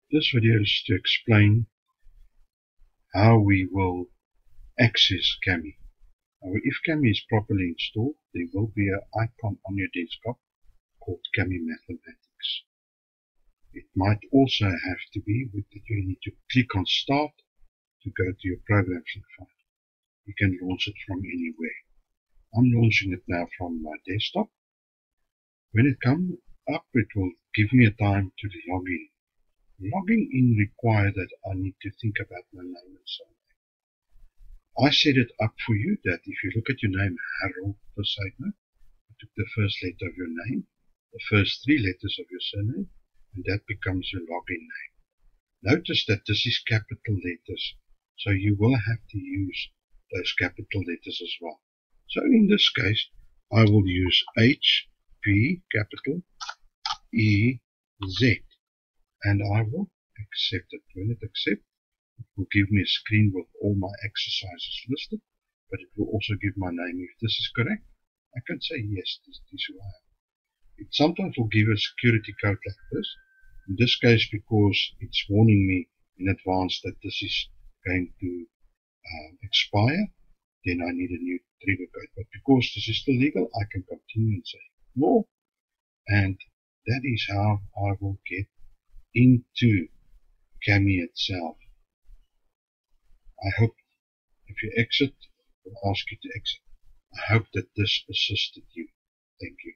This video is to explain how we will access Kami. Now, if Kami is properly installed, there will be an icon on your desktop called Kami Mathematics. It might also have to be that you need to click on Start to go to your programs file. You can launch it from anywhere. I'm launching it now from my desktop. When it comes up, it will give me a time to log in. Logging in requires that I need to think about my name and so on. I set it up for you that if you look at your name, Harold Poseidon, you took the first letter of your name, the first 3 letters of your surname, and that becomes your login name. Notice that this is capital letters, so you will have to use those capital letters as well. So in this case, I will use H, P, capital, E, Z. And I will accept it. When it accepts, it will give me a screen with all my exercises listed, but it will also give my name. If this is correct, I can say yes, this is who I am. It sometimes will give a security code like this. In this case, because it's warning me in advance that this is going to expire, then I need a new trigger code. But because this is still legal, I can continue and say more. And that is how I will get into Kami itself. I hope if you exit, it will ask you to exit. I hope that this assisted you. Thank you.